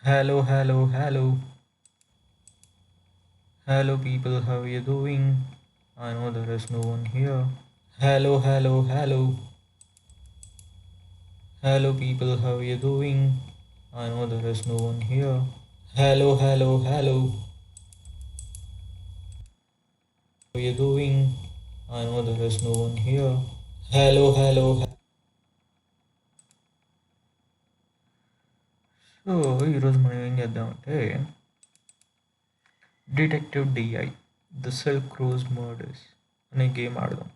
Hello, hello, hello. Hello, people, how are you doing? I know there is no one here. Hello, hello, hello. Hello, people, how are you doing? I know there is no one here. Hello, hello, hello. How are you doing? I know there is no one here. Hello, hello. So ఈరోజు మనం ఏం చేద్దామంటే detective DI the silk rose murders అనే game ఆడదాం.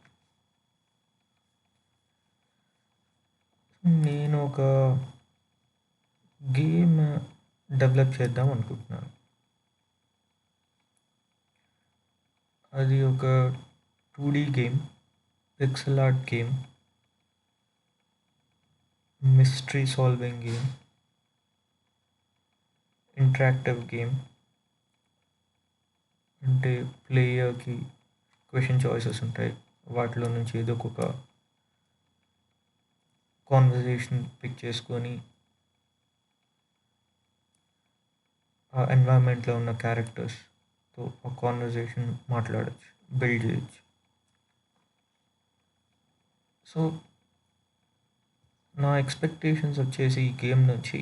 నేను ఒక game develop చేద్దాం అనుకుంటున్నాను. అది ఒక 2D game, pixel art game, mystery solving game, interactive game. అంటే ప్లేయర్కి క్వశ్చన్ చాయిసెస్ ఉంటాయి, వాటిలో నుంచి ఏదో ఒక కాన్వర్జేషన్ పిక్ చేసుకొని ఆ ఎన్వైరన్మెంట్లో ఉన్న క్యారెక్టర్స్తో ఆ కాన్వర్జేషన్ మాట్లాడచ్చు, బిల్డ్ చేయొచ్చు. సో నా ఎక్స్పెక్టేషన్స్ వచ్చేసి ఈ గేమ్ నుంచి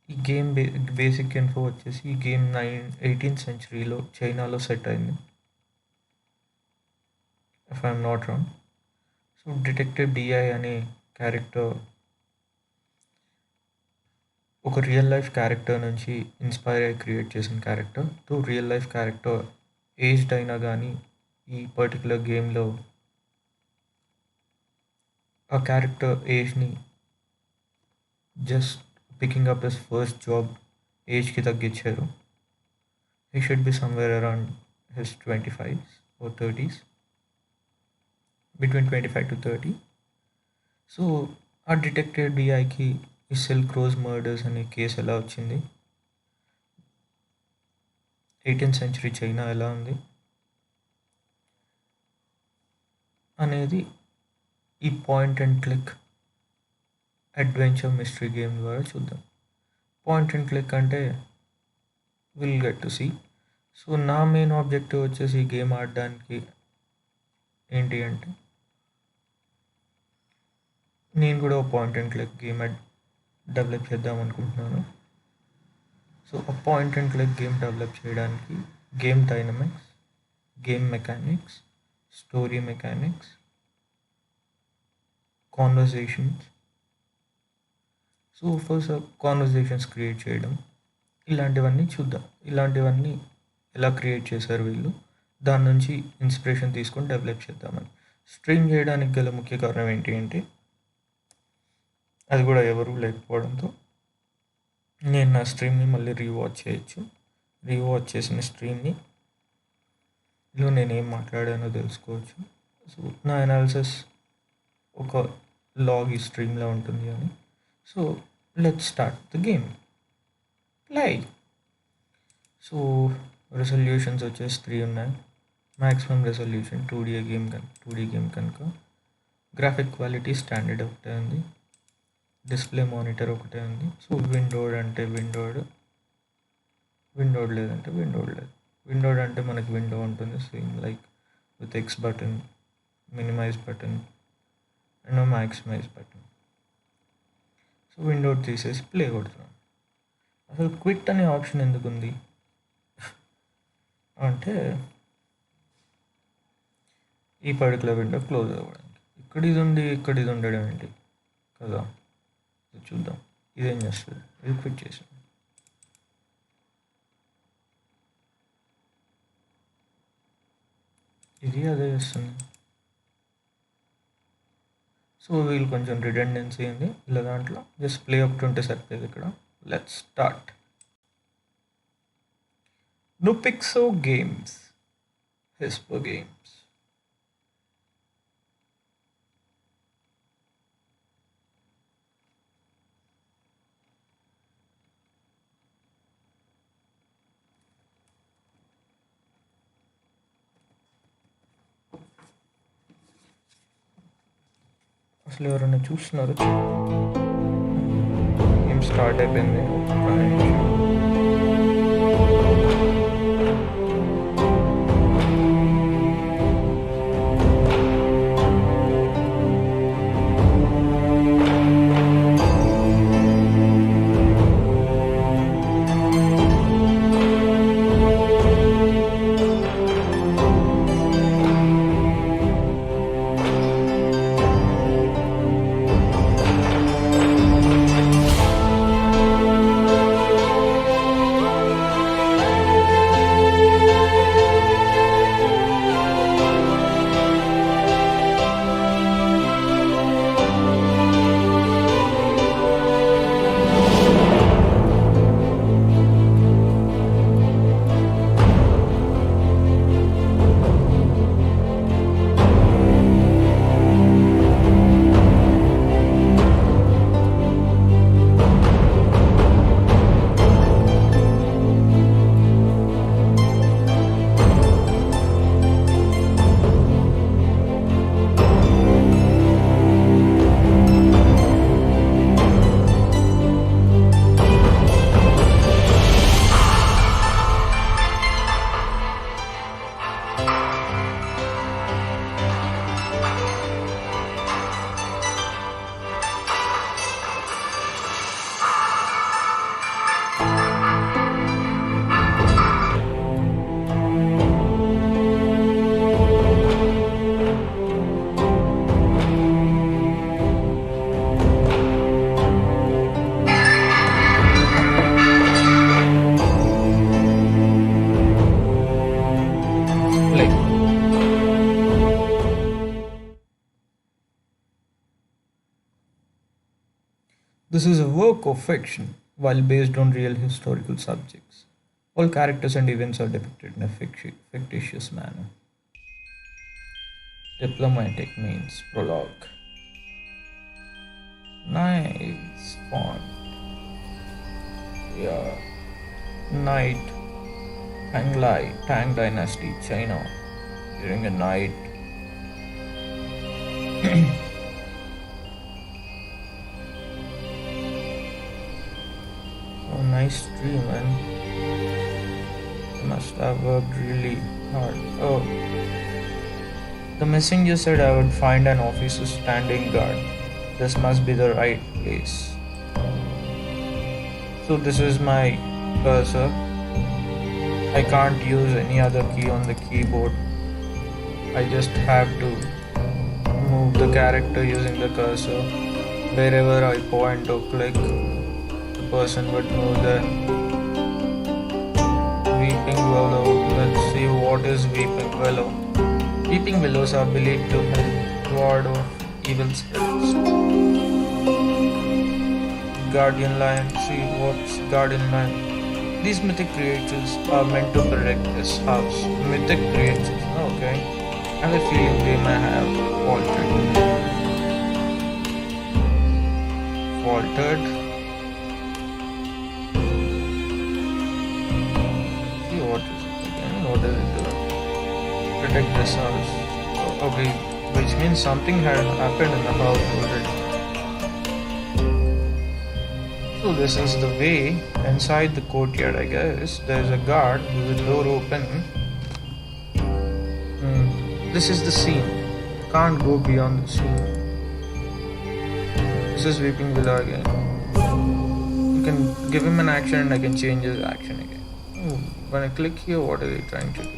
ఈ గేమ్ బేసిక్ ఇన్ఫో వచ్చేసి ఈ గేమ్ 18th సెంచరీలో చైనాలో సెట్ అయింది, if I'm not wrong. So detective DI అనే క్యారెక్టర్ ఒక రియల్ లైఫ్ క్యారెక్టర్ నుంచి ఇన్స్పైర్ అయ్యి క్రియేట్ చేసిన క్యారెక్టర్. తో రియల్ లైఫ్ క్యారెక్టర్ ఏజ్డ్ అయినా కానీ ఈ పర్టికులర్ గేమ్లో ఆ క్యారెక్టర్ ఏజ్ని just picking up his first job ఏజ్కి తగ్గించారు. He should be somewhere around his 25s or 30s, between 25 to 30. So ఆ డిటెక్టివ్ డిఐకి ఈ సిల్క్ రోజ్ మర్డర్స్ అనే కేసు ఎలా వచ్చింది, 18th సెంచరీ చైనా ఎలా ఉంది అనేది ఈ point and click adventure mystery game ద్వారా చూద్దాం. పాయింట్ అండ్ క్లిక్ అంటే will get to see. So నా మెయిన్ ఆబ్జెక్టివ్ వచ్చేసి ఈ గేమ్ ఆడడానికి ఏంటి అంటే, నేను కూడా ఒక point and click game develop చేద్దాం అనుకుంటున్నాను. సో ఆ point and click game develop చేయడానికి game dynamics, game mechanics, story mechanics, conversations. So first conversations create చేయడం, ఇలాంటివన్నీ చూద్దాం. ఇలాంటివన్నీ ఎలా క్రియేట్ చేశారు వీళ్ళు, దాని నుంచి ఇన్స్పిరేషన్ తీసుకొని డెవలప్ చేద్దామని. స్ట్రీమ్ చేయడానికి గల ముఖ్య కారణం ఏంటి అంటే, అది కూడా ఎవరూ లేకపోవడంతో నేను నా స్ట్రీమ్ని మళ్ళీ రీవాచ్ చేయొచ్చు. రీవాచ్ చేసిన స్ట్రీమ్ని లో నేను ఏం మాట్లాడానో తెలుసుకోవచ్చు. సో నా అనాలిసిస్ ఒక లాగ్ ఈ స్ట్రీమ్లో ఉంటుంది అని. So let's start the game, play. So resolutions వచ్చేసి 3 ఉన్నాయి. మ్యాక్సిమం రెజల్యూషన్ 2D గేమ్ కనుక. గ్రాఫిక్ క్వాలిటీ స్టాండర్డ్ ఒకటే ఉంది. డిస్ప్లే మానిటర్ ఒకటే ఉంది. సో విండోడ్ అంటే విండోడ్, విండోడ్ లేదంటే విండోడ్ లేదు. విండోడ్ అంటే మనకి విండో ఉంటుంది same like with X button, minimise button and maximise button. So windowed తీసేసి ప్లే కొడుతున్నాను. అసలు క్విట్ అనే ఆప్షన్ ఎందుకు ఉంది అంటే, ఈ పర్టికులర్ విండో క్లోజ్ అవ్వడానికి. ఇక్కడ ఇది ఉండడం ఏంటి కదా. చూద్దాం ఇదేం చేస్తుంది. ఇది క్విట్ చేసాం. ఇది అదే చేస్తుంది. సో వీళ్ళు కొంచెం రిడెండెన్సీ ఉంది ఇలా దాంట్లో. జస్ట్ ప్లే ఒకటి ఉంటే సరిపోయేది ఇక్కడ. Let's start. No Pixo Games, Hisper Games. అసలు ఎవరైనా చూస్తున్నారు? ఏం స్టార్ట్ అయిపోయింది ఒక్క నిమిషం. Like, this is a work of fiction, while based on real historical subjects. All characters and events are depicted in a fictitious manner. Diplomatic means prologue. Nice font. Yeah. Night. Tanglai, Tang Dynasty, China. During a night. Oh, nice tree, man. Must have worked really hard. Oh. The messenger said I would find an officer standing guard. This must be the right place. So this is my cursor. I can't use any other key on the keyboard. I just have to move the character using the cursor. Wherever I point or click, the person would move there. Weeping Willow. Let's see what is Weeping Willow. Weeping Willows are believed to help ward off evil spirits. Guardian Lion. See what's Guardian Lion. These mythic creatures are meant to protect this house. Mythic creatures. Okay. I have a feeling they may have faltered. Faltered. See what is it again? What does it do? Protect this house. Okay. Which means something had happened in the house already. So this is the way inside the courtyard, I guess. There is a guard with the door open. This is the scene. Can't go beyond the scene. This is Weeping Willow again. You can give him an action and I can change his action again. When I click here, what are they trying to do?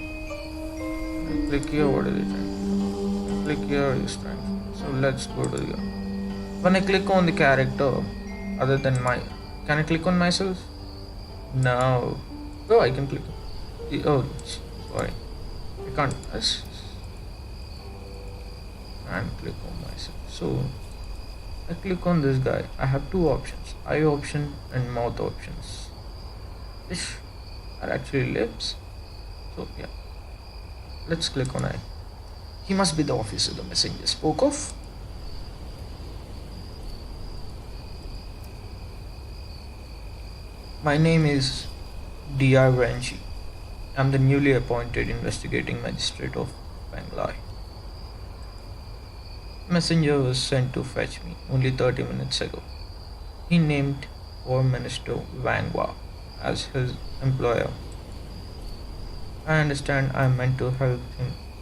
When I click here, what are they trying to do? Click here, he's trying to do. So let's go to the... When I click on the character, other than my... Can I click on myself? No. Oh, I can click. Oh, sorry. I can't. And click on myself. So, I click on this guy. I have two options. Eye option and mouth options. Which are actually lips. So, yeah. Let's click on eye. He must be the officer the messenger spoke of. My name is D.R. Renchi. I'm the newly appointed investigating magistrate of Bangalore. Messenger was sent to fetch me only 30 minutes ago. He named for Minister Wangwa as his employer. I understand I'm meant to help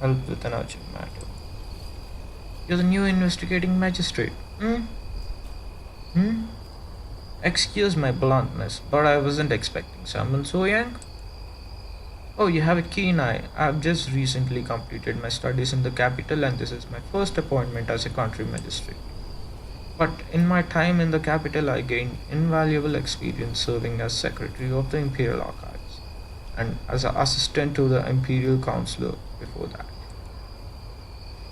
with an urgent matter. You're the new investigating magistrate. Hmm? Hmm? Excuse my bluntness, but I wasn't expecting someone so young. Oh, you have a keen eye. I've just recently completed my studies in the capital, and this is my first appointment as a country magistrate. But in my time in the capital, I gained invaluable experience serving as secretary of the Imperial Archives and as an assistant to the Imperial Counselor before that.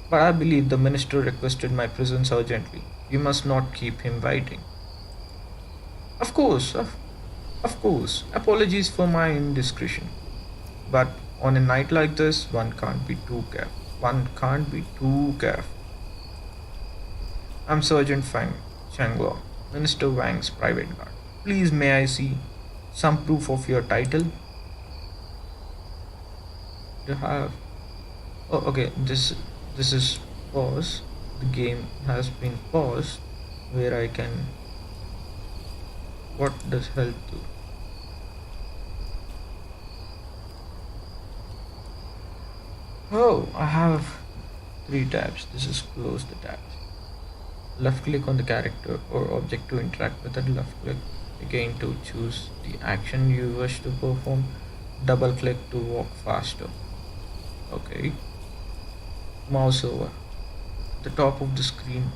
But I believe the minister requested my presence urgently. You must not keep him waiting. Of course, of course. Apologies for my indiscretion. But on a night like this, one can't be too careful. One can't be too careful. I'm Sergeant Fang Changlo, Minister Wang's private guard. Please, may I see some proof of your title? You have. Oh, okay. This is pause. The game has been paused, where I can. What does help do? Oh, I have three tabs. This is close the tabs. Left click on the character or object to interact with it. Left click again to choose the action you wish to perform. Double click to walk faster. Okay. Mouse over the top of the screen.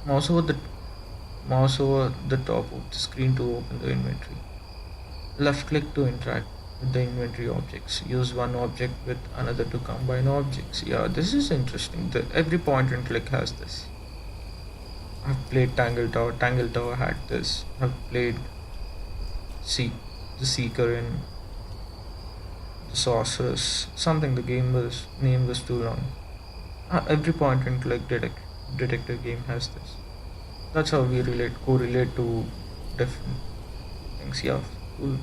Mouse over the Mouse over the top of the screen to open the inventory. Left click to interact with the inventory objects. Use one object with another to combine objects. Yeah, this is interesting. Every point and click has this. I've played Tangle Tower. Tangle Tower had this. I've played the Seeker in the Sorceress. Something the name was too long. Every point and click detector game has this. That's how we correlate to different things. Yeah, cool.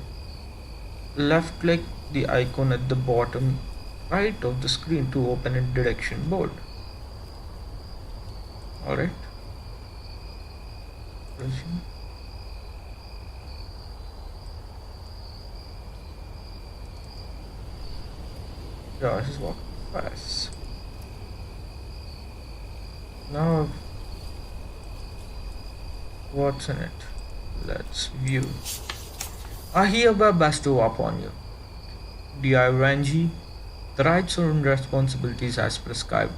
Left click the icon at the bottom right of the screen to open a detection board. Alright. Josh is walking fast. Now, what's in it? Let's view. I hereby bestow upon you, D.I. Ranji, the rights and responsibilities as prescribed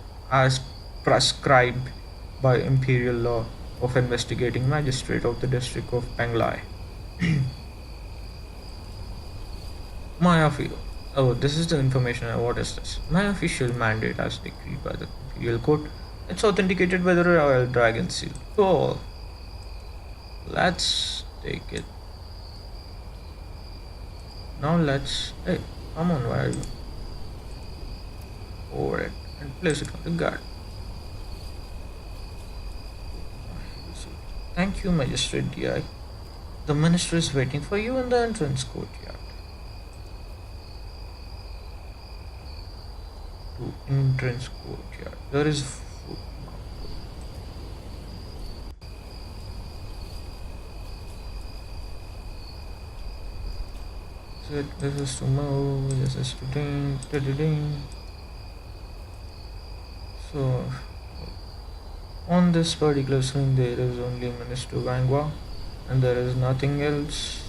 by imperial law of investigating magistrate of the district of Penglai. My official. Oh, this is the information. What is this? My official mandate as decreed by the imperial court. It's authenticated by the Royal Dragon Seal. Cool. Let's take it. Now let's. Hey, come on, where are you? Over it and place it on the guard. Thank you, Magistrate D.I. The minister is waiting for you in the entrance courtyard. To entrance courtyard. There is food. This is tomorrow. This is today. So, on this particular screen, there is only Minister Wangwa, and there is nothing else.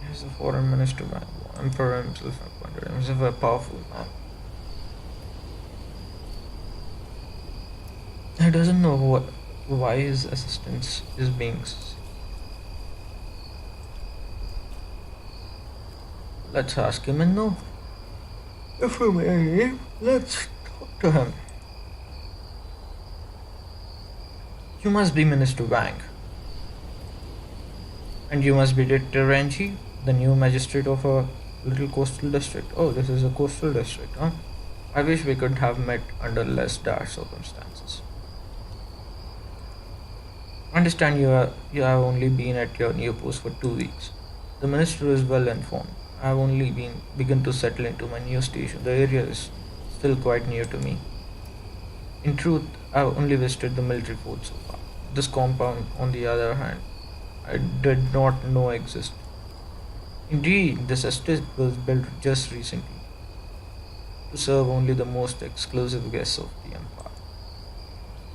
He's the foreign minister Wangwa, emperor himself appointed him. He's a very powerful man. He doesn't know why his assistance is being. Let's ask him and know. If we may, let's talk to him. You must be Minister Wang. And you must be Director Ranji, the new magistrate of a little coastal district. Oh, this is a coastal district, huh? I wish we could have met under less dire circumstances. Understand you have only been at your new post for 2 weeks. The minister is well informed. I have only been begun to settle into my new station. The area is still quite new to me. In truth, I have only visited the military fort so far. This compound, on the other hand, I did not know existed. Indeed, this estate was built just recently to serve only the most exclusive guests of the empire.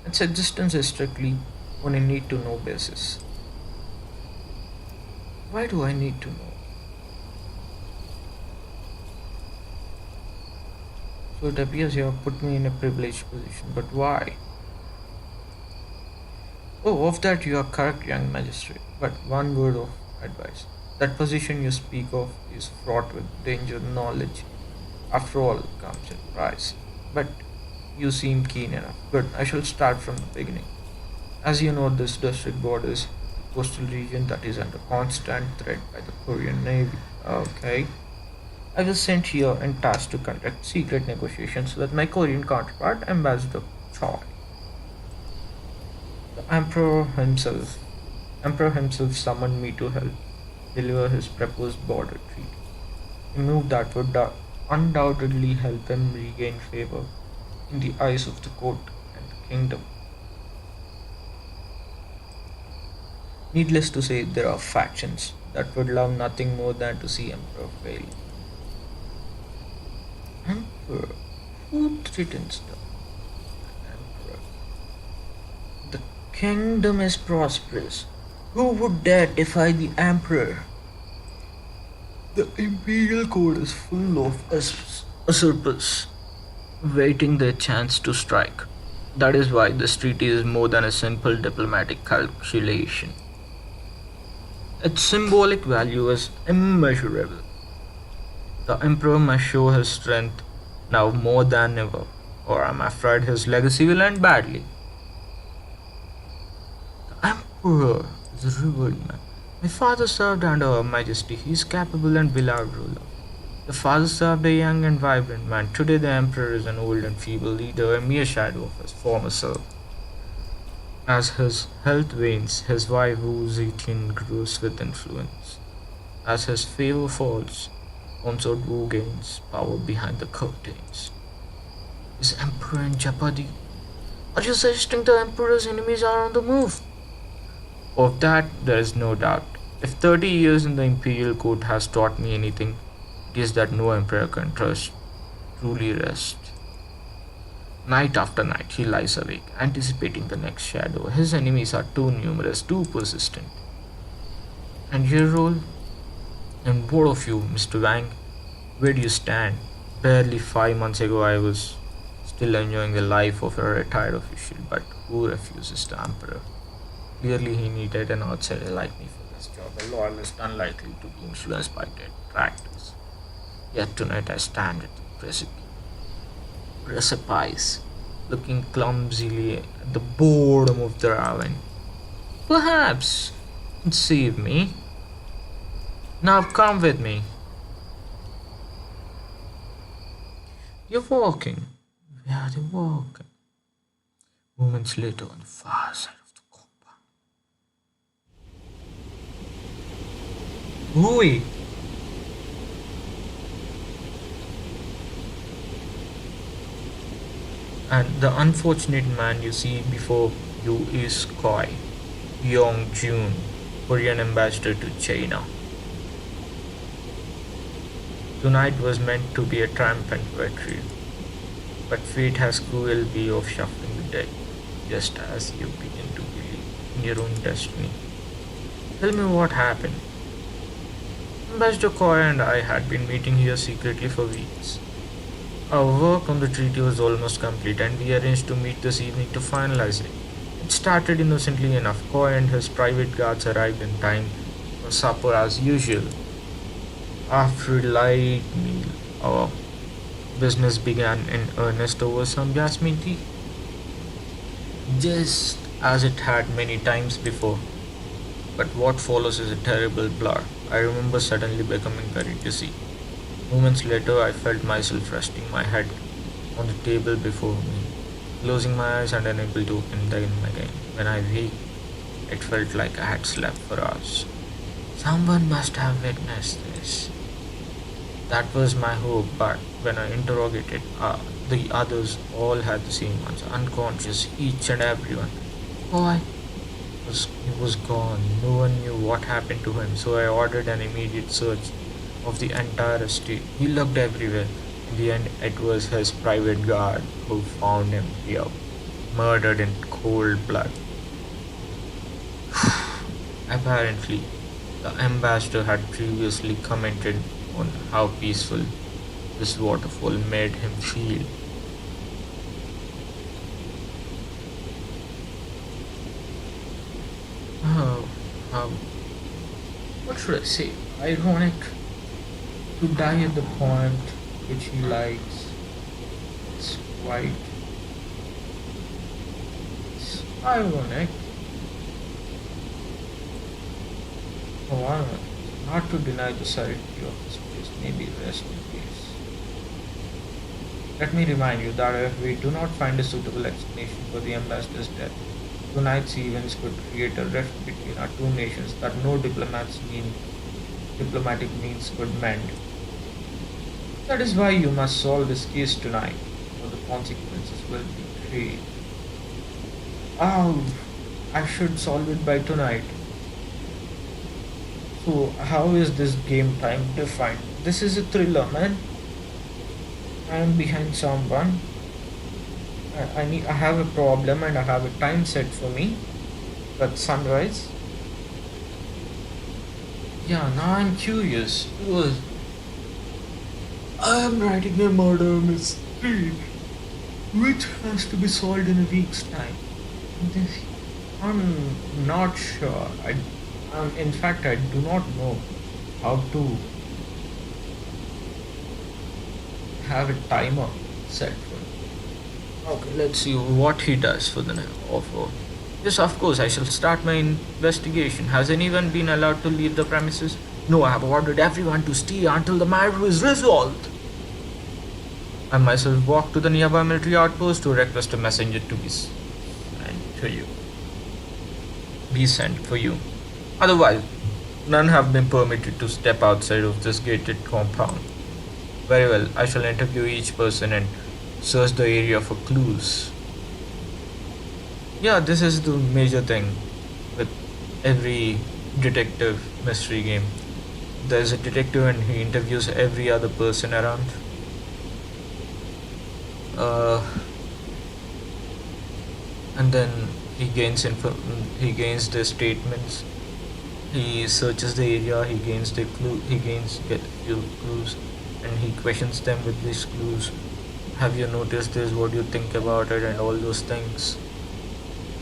Its existence is strictly on a need to know basis. Why do I need to know? So it appears you have put me in a privileged position, but why? Oh, of that you are correct, young magistrate. But one word of advice. That position you speak of is fraught with danger knowledge. After all, comes a price. But you seem keen enough. Good, I shall start from the beginning. As you know, this district borders a coastal region that is under constant threat by the Korean Navy. Okay. I was sent here and tasked to conduct secret negotiations with my Korean counterpart, Ambassador Choi. The Emperor himself summoned me to help deliver his proposed border treaty, a move that would undoubtedly help him regain favor in the eyes of the court and the kingdom. Needless to say, there are factions that would love nothing more than to see Emperor fail. Emperor? Who threatens the Emperor? The kingdom is prosperous. Who would dare defy the Emperor? The imperial court is full of usurpers waiting their chance to strike. That is why this treaty is more than a simple diplomatic calculation. Its symbolic value is immeasurable. The Emperor must show his strength now more than ever, or I'm afraid his legacy will end badly. The Emperor is a revered man. My father served under Her Majesty. He is capable and beloved ruler. The father served a young and vibrant man. Today the Emperor is an old and feeble leader, a mere shadow of his former self. As his health wanes, his wife Wu Zetian grows with influence. As his favor falls, Consort Wu gains power behind the curtains. Is Emperor in jeopardy? Are you suggesting the Emperor's enemies are on the move? Of that there is no doubt. If 30 years in the imperial court has taught me anything, it is that no emperor can trust truly rest. Night after night he lies awake, anticipating the next shadow. His enemies are too numerous, too persistent. And your role? And both of you, Mr. Wang, where do you stand? Barely 5 months ago I was still enjoying the life of a retired official, but who refuses the emperor? Clearly he needed an outsider like me for this job, a loyalist unlikely to be influenced by detractors. Yet tonight I stand at the precipice, looking clumsily at the boredom of the ravine. Perhaps save me. Now come with me. You're walking. Where are they walking? Moments later on the far side of the compound. Hui! And the unfortunate man you see before you is Koi Yong Jun, Korean ambassador to China. Tonight was meant to be a triumphant victory, but fate has cruel way of shuffling the deck, just as you begin to believe in your own destiny. Tell me what happened. Ambassador Koi and I had been meeting here secretly for weeks. Our work on the treaty was almost complete, and we arranged to meet this evening to finalize it. It started innocently enough. Koi and his private guards arrived in time for supper as usual. After a light meal, our business began in earnest over some jasmine tea, just as it had many times before. But what follows is a terrible blur. I remember suddenly becoming very dizzy. Moments later, I felt myself resting my head on the table before me, closing my eyes and unable to open them again. When I waked, It felt like I had slept for hours. Someone must have witnessed this. That was my hope, but when I interrogated the others, all had the same answer, unconscious, each and everyone. Boy he was gone. No one knew what happened to him, so I ordered an immediate search of the entire estate. We looked everywhere. In the end, it was his private guard who found him here, murdered in cold blood. Apparently, the ambassador had previously commented on how peaceful this waterfall made him feel. Oh, how, what should I say? Ironic to die at the point which he likes. It's quite it's ironic. However, not to deny the sanctity of this place, maybe rest in peace. Let me remind you that if we do not find a suitable explanation for the ambassador's death, tonight's events could create a rift between our two nations that no diplomatic means could mend. That is why you must solve this case tonight, or the consequences will be great. Oh, I should solve it by tonight. So, how is this game time defined? This is a thriller, man. I am behind someone. I have a problem and I have a time set for me. That's sunrise. Yeah, now I'm curious because I am writing a murder mystery which has to be solved in a week's time. This, I'm not sure. In fact, I do not know how to have a timer set for it. Okay, let's see what he does for the offer. Yes, of course, I shall start my investigation. Has anyone been allowed to leave the premises? No, I have ordered everyone to stay until the matter is resolved. I myself walked to the nearby military outpost to request a messenger to be sent to you. Be sent for you. Otherwise, none have been permitted to step outside of this gated compound. Very well, I shall interview each person and search the area for clues. Yeah, this is the major thing with every detective mystery game. There's a detective and he interviews every other person around. Uh, and then he gains their statements. He searches the area. He gains the clue. Get few clues, and he questions them with these clues. Have you noticed this? What do you think about it? And all those things.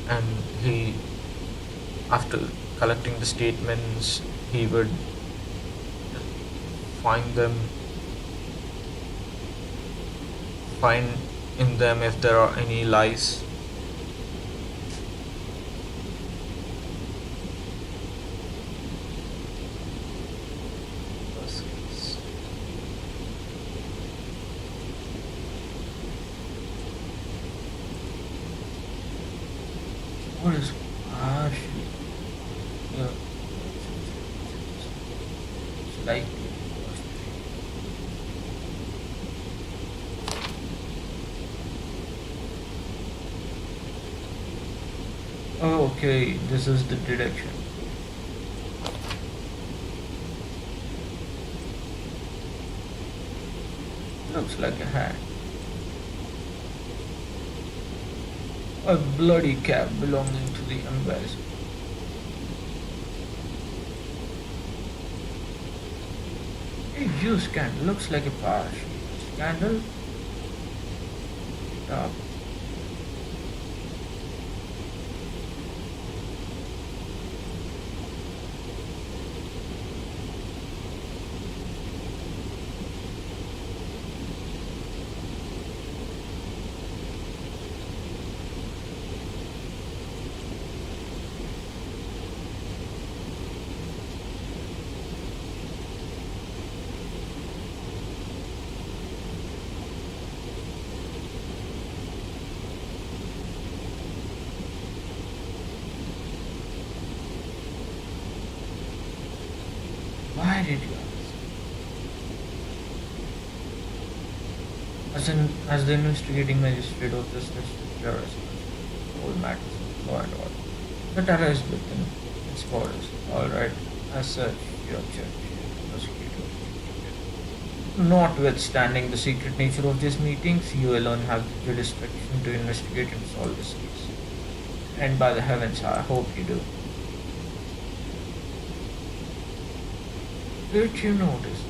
And he, after collecting the statements, he would find them, find in them if there are any lies. What is partially? Yeah, slightly. Oh, okay, this is the deduction. Looks like a hat. A bloody cap belonging to the ambassador. A used scandal. Looks like a partial scandal. Top. did you ask? As the investigating magistrate of this district, you are responsible for all matters of law and order that arise within its borders. All right. As such, your judge, prosecutor, notwithstanding the secret nature of these meetings, you alone have the jurisdiction to investigate and solve this case. And by the heavens, I hope you do. Did you notice?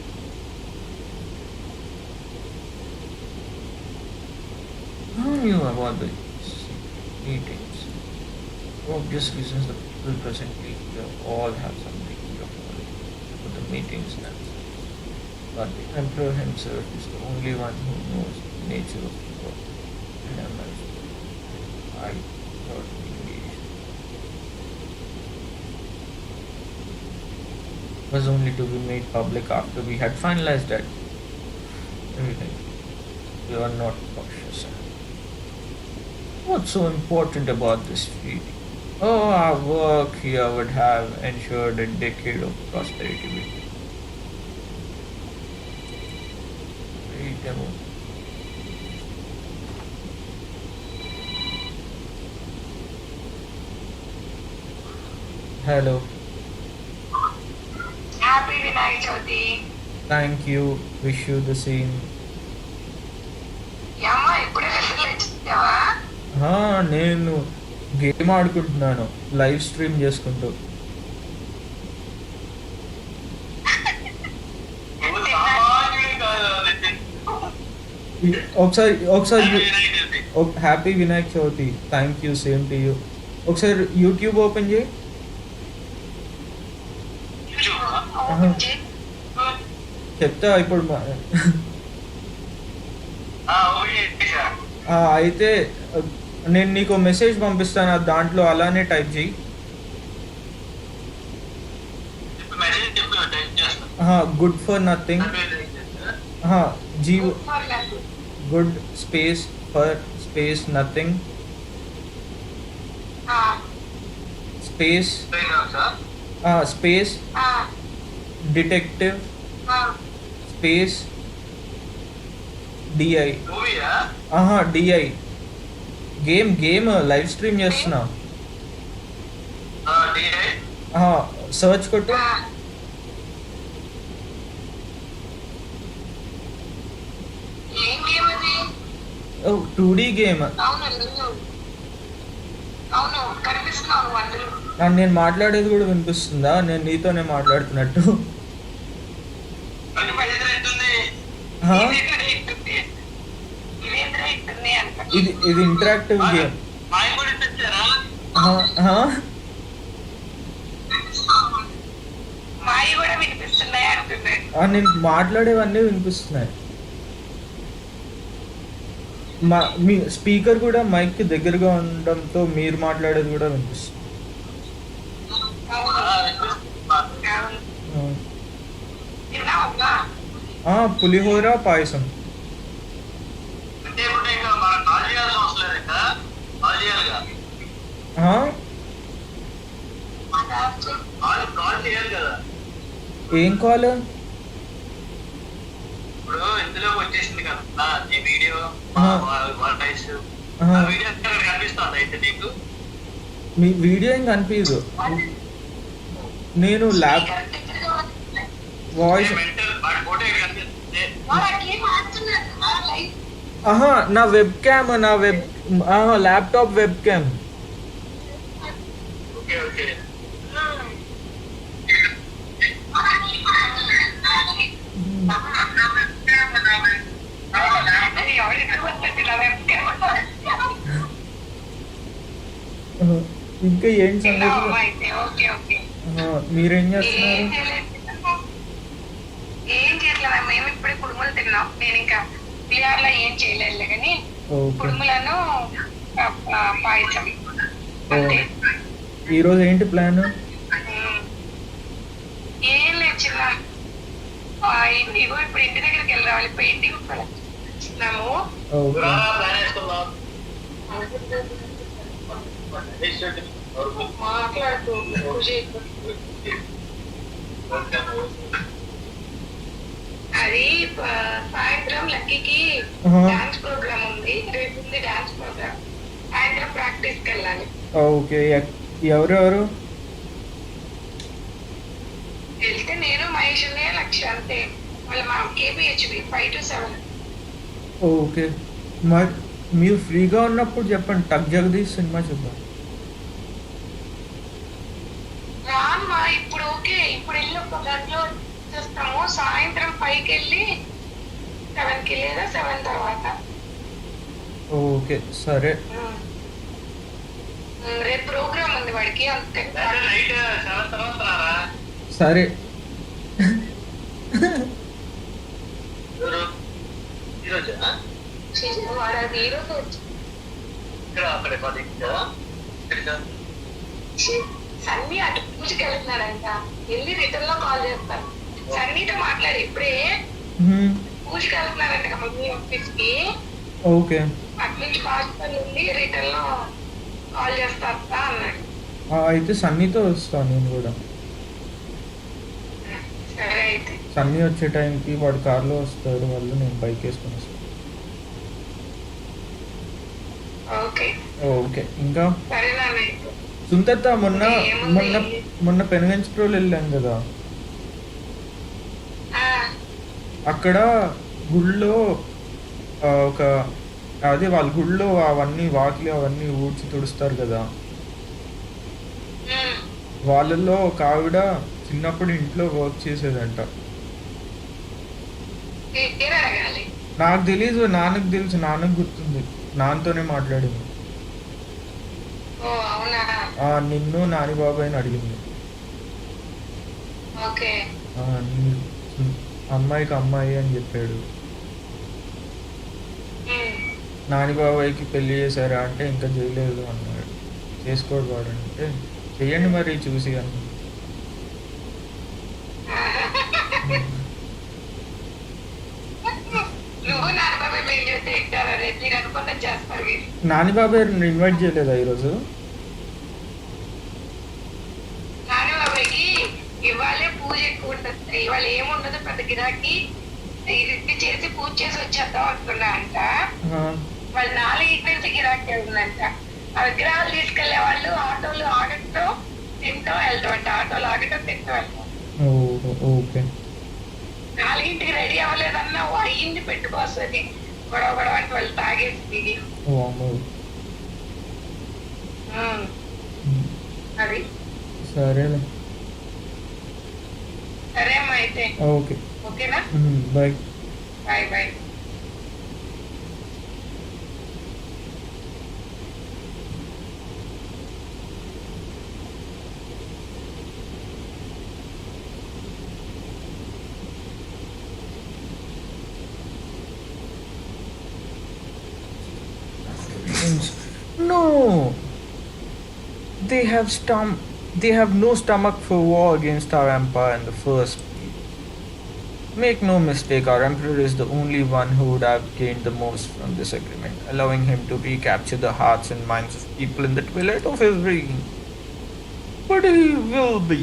Who knew about the secret meetings? For obvious reasons, the people presently here all have some degree of knowledge about the meetings themselves. But the emperor himself is the only one who knows the nature of the work and analyze it. I thought engaged was only to be made public after we had finalized that everything. We are not cautious. What's so important about this treaty? Oh, our work here would have ensured a decade of prosperity. Wait a moment. Hello. Happy Vinayak Chavithi. Thank you. Wish you the same. యమ్మా ఇప్పుడే వచ్చావా? నేను game ఆడుకుంటున్నాను live stream చేసుకుంటూ. ఒకసారి happy Vinayak Chavithi. Thank you, same to you. ఒకసారి YouTube open చేయి. చెప్తా ఇప్పుడు. అయితే నేను నీకు మెసేజ్ పంపిస్తాను, దాంట్లో అలానే టైప్ చేయి. Good for nothing. G good space for space nothing space space detective space DI. DI game live stream చేస్తున్నా. సర్చ్ కొట్టు. ఓ 2D గేమ్. నేను మాట్లాడేది కూడా వినిపిస్తుందా? నేను నీతోనే మాట్లాడుతున్నట్టు. ఇది ఇంటరాక్టివ్ గేమ్. నేను మాట్లాడేవన్నీ వినిపిస్తున్నాయి. మీ స్పీకర్ కూడా మైక్ కి దగ్గరగా ఉండడంతో మీరు మాట్లాడేది కూడా వినిపిస్తుంది. పులిహోర పాయసం. ఏం కాల్? ఇప్పుడు ఇందులో వచ్చేసింది కదా ఈ వీడియో కనిపిస్తుంది. అయితే నీకు మీ వీడియో ఏం కనిపించదు. నేను ల్యాప్ వాయిస్ నా web cam laptop web cam. ఇంకా ఏంటి సంగతి? మీరేం చేస్తున్నారు? ఏం చేయట్లేదు, మేము ఇప్పుడే కుడుములు తిన్నాం. నేను ఇంకా క్లియర్లో ఏం చేయలేదు కానీ కుడుములను పాయసం. ఈరోజు ఏంటి ప్లాన్? ఏం లేదు చిన్న, ఇగో ఇప్పుడు ఇంటి దగ్గరికి వెళ్ళి రావాలి. పెయింటింగ్ వచ్చినాము. మాట్లాడుతూ అది సాయంత్రం లక్కీకి ఆహా. డాన్స్ ప్రోగ్రామ్ ఉంది, రేపు ఉంది డాన్స్ ప్రోగ్రామ్. సాయంత్రం ప్రాక్టీస్కి వెళ్ళాలి. ఓకే. ఎవరెవరు? వెళ్తే నేను మహేష్ లక్ష్య అంతే. వాళ్ళ మా కేపీహెచ్బి 5 to 7. ఓకే. మరి మీరు ఫ్రీగా ఉన్నప్పుడు చెప్పండి, టక్ జగదీష్ సినిమా చూద్దాం. రామ్మా ఇప్పుడు ఓకే, ఇప్పుడు వెళ్ళి ఒక గంటలో చూస్తాము. సాయంత్రం 5కి వెళ్ళి 7కి లేదా 7 తర్వాత. ఓకే సరే. రేపు ప్రోగ్రామ్ ఉంది వాడికి అంతే. నైట్ 7 తర్వాత రారా? సరే. ఈరోజు వాడు అది ఈరోజు వచ్చి ఇక్కడ అక్కడ సన్నీ అటు పూజకి వెళ్తున్నాడంట. వెళ్ళి రిటర్న్ లో కాల్ చేస్తాను. సన్నీతో మాట్లాడి ఇప్పుడే పూజకి వెళ్తున్నారంట మమ్మీ ఆఫీస్ కి. ఓకే. అటు నుంచి హాస్పిటల్ నుండి రిటర్న్ లో కాల్ చేస్తా అన్నాడు. అయితే సన్నీతో వస్తాను నేను కూడా. సరే అయితే సన్నీ వచ్చే టైంకి వాడు కార్లో వస్తాడు, వాళ్ళు నేను బైక్ వేసుకొని వస్తాను. Okay okay. ఇంకా సరేనా? సుందత్త మొన్న మొన్న మొన్న పెనుగంచి ప్రోలు వెళ్ళాం కదా, అక్కడ గుళ్ళో ఒక అదే వాళ్ళ గుళ్ళో అవన్నీ వాకిలి అవన్నీ ఊడ్చి తుడుస్తారు కదా, వాళ్ళల్లో ఒక ఆవిడ చిన్నప్పుడు ఇంట్లో వర్క్ చేసేదంట. నాకు తెలీదు, నాన్నకు తెలుసు, నాన్నకు గుర్తుంది, నాన్నతోనే మాట్లాడింది. నిన్ను నాని బాబాయ్ని అడిగింది. అమ్మాయికి అమ్మాయి అని చెప్పాడు. నాని బాబాయ్కి పెళ్లి చేశారా అంటే ఇంకా చేయలేదు అన్నాడు. చేసుకోడు వాడు అంటే చెయ్యండి మరి చూసి అన్న. నాని బాబాయ్ ఇన్వైట్ చేయలేదా ఈరోజు? ఇవాళే పూజ ఎక్కువ ఉంటుంది, ఇవాళ ఏముండదు పెద్ద గిరాకి. ఇది చేసి పూజ చేసి వచ్చేద్దాం అనుకున్నా అంట. వాళ్ళు 4 నుంచి గిరాకీ ఉందంట. ఆ విగ్రహాలు తీసుకెళ్లే వాళ్ళు ఆటోలు ఆగటం తింటూ వెళ్తాం అంట. ఆటోలు ఆగటం తింటూ వెళ్తాం. 4కి రెడీ అవ్వలేదన్నా అయ్యింది పెట్టుకోస్తుంది. గొడవ గొడవ అంటే వాళ్ళు తాగేసి దిగి అది. సరేలే. సరే అమ్మా అయితే. ఓకే. ఓకేనా? Bye. Bye bye. No, they have no stomach for war against our empire in the first place. Make no mistake, our emperor is the only one who would have gained the most from this agreement, allowing him to recapture the hearts and minds of people in the twilight of his reign. But he will be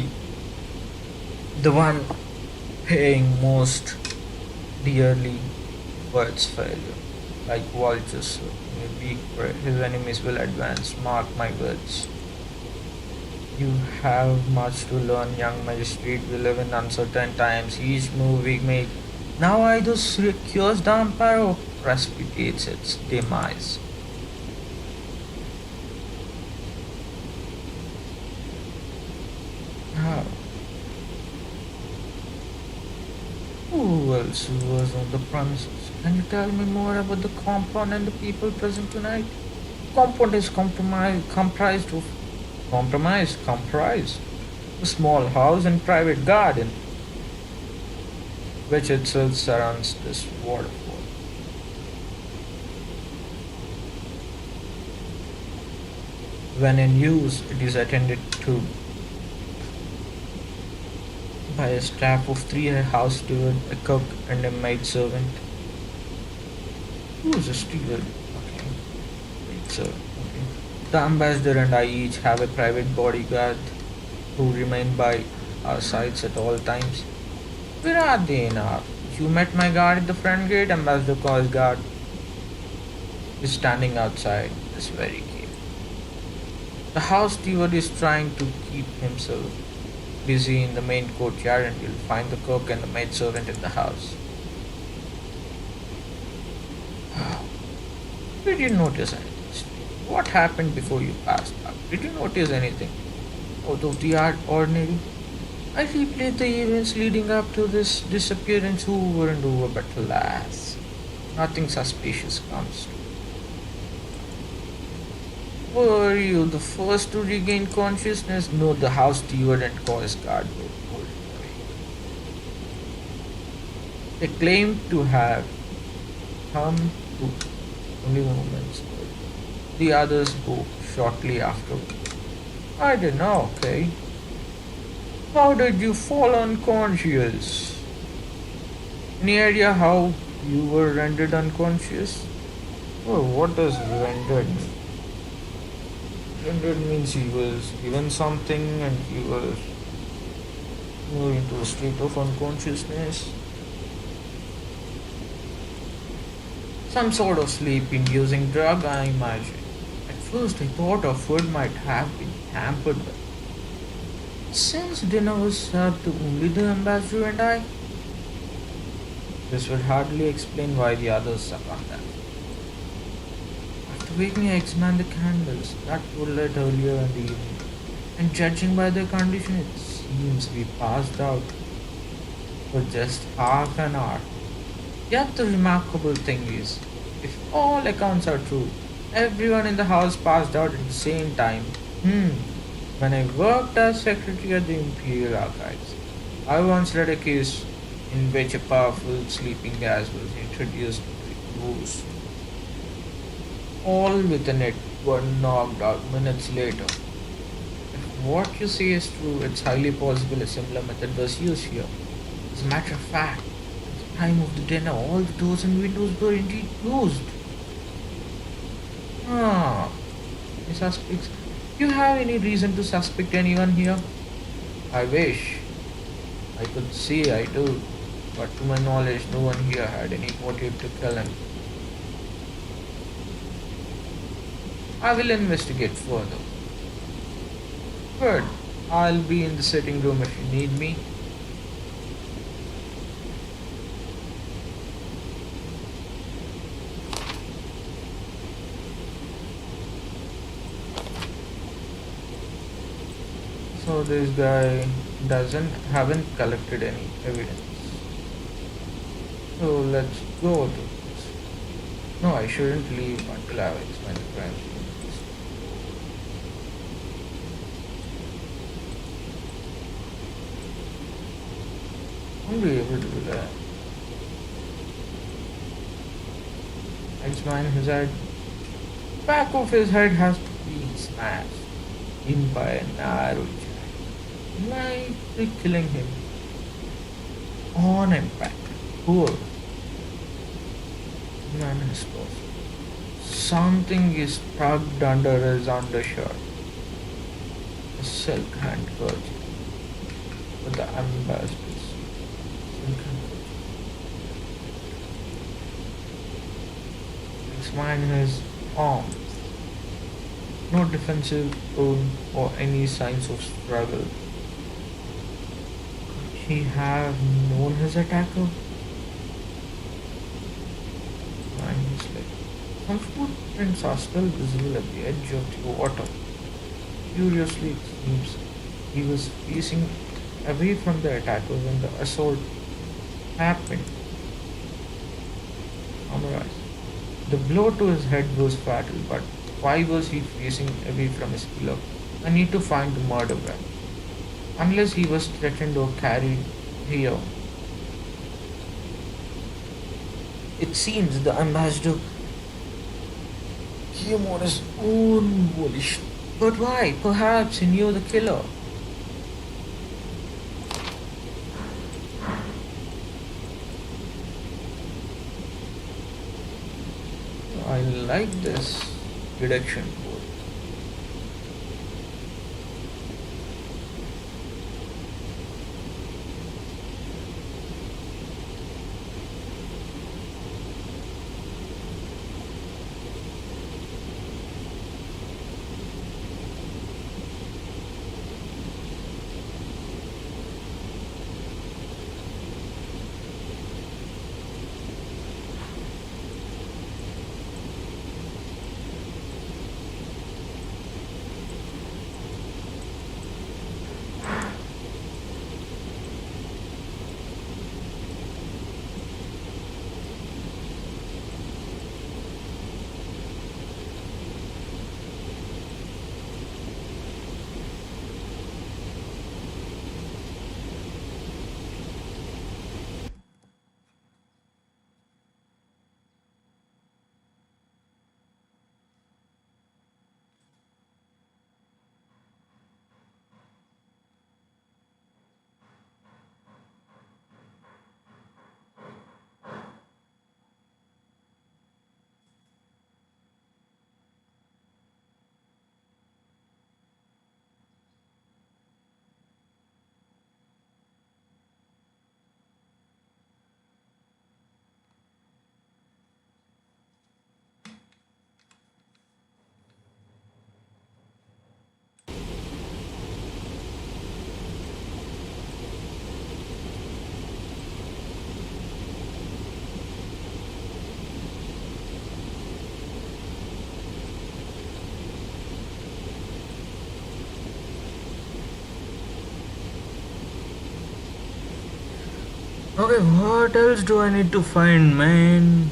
the one paying most dearly for its failure. Like vultures, his enemies will advance. Mark my words. You have much to learn, young magistrate. We live in uncertain times. Each move we make now either secures the empire or precipitates its demise. How? Who else was on the premises? Can you tell me more about the compound and the people present tonight? Compound is comprised a small house and private garden, which itself surrounds this waterfall. When in use, it is attended to by a staff of 3 house steward, a cook, and a maid servant. Who is a steward? Okay. Maid servant. Okay. The ambassador and I each have a private bodyguard who remain by our sides at all times. Where are they in our you met my guard at the front gate? Ambassador Coast Guard is standing outside this very gate. The house steward is trying to keep himself busy in the main courtyard and will find the cook and the maidservant in the house. Did you notice anything? What happened before you passed out? Did you notice anything out of the ordinary? I replayed the events leading up to this disappearance over and over, but alas, nothing suspicious comes to. Were you the first to regain consciousness? No, the house steward and coast guard were pulled away. They claimed to have come to only moments ago. The others spoke shortly after. I don't know, okay? How did you fall unconscious? Any idea how you were rendered unconscious? Oh, what does rendered mean? Rendered means he was given something and he was moved into a state of unconsciousness. Some sort of sleep-inducing drug, I imagine. At first I thought our food might have been hampered with. Since dinner was served to only the ambassador and I, this would hardly explain why the others succumbed that. After waking, I examined the candles that were lit earlier in the evening, and judging by their condition, it seems we passed out for just half an hour. Yet the remarkable thing is, if all accounts are true, everyone in the house passed out at the same time. When I worked as secretary at the Imperial Archives, I once read a case in which a powerful sleeping gas was introduced to those. All within it were knocked out minutes later. If what you say is true, it's highly possible a similar method was used here. As a matter of fact, at the time of the dinner, all the doors and windows were indeed closed. Ah, the suspects. Do you have any reason to suspect anyone here? I wish. I could say I do, but to my knowledge, no one here had any motive to kill him. I will investigate further. Good. I'll be in the sitting room if you need me. So this guy haven't collected any evidence. So let's go to this. No, I shouldn't leave until I've explained the crime scene. Won't be able to do that. Examine his head. Back of his head has been smashed in by an arrow, likely killing him on impact. Poor man is lost. Something is tugged under his undershirt. A silk handkerchief with the ambassador's silk handkerchief. Examine his arms. No defensive wound or any signs of struggle. Could he have known his attacker? Mind his leg. Some footprints are still visible at the edge of the water. Curiously, it seems he was facing away from the attacker when the assault happened. Summarize. The blow to his head was fatal, but why was he facing away from his killer? I need to find the murder weapon. Unless he was threatened or carried here. It seems the ambassador came on his own volition. But why? Perhaps he knew the killer. I like this deduction board. Okay, what else do I need to find, man?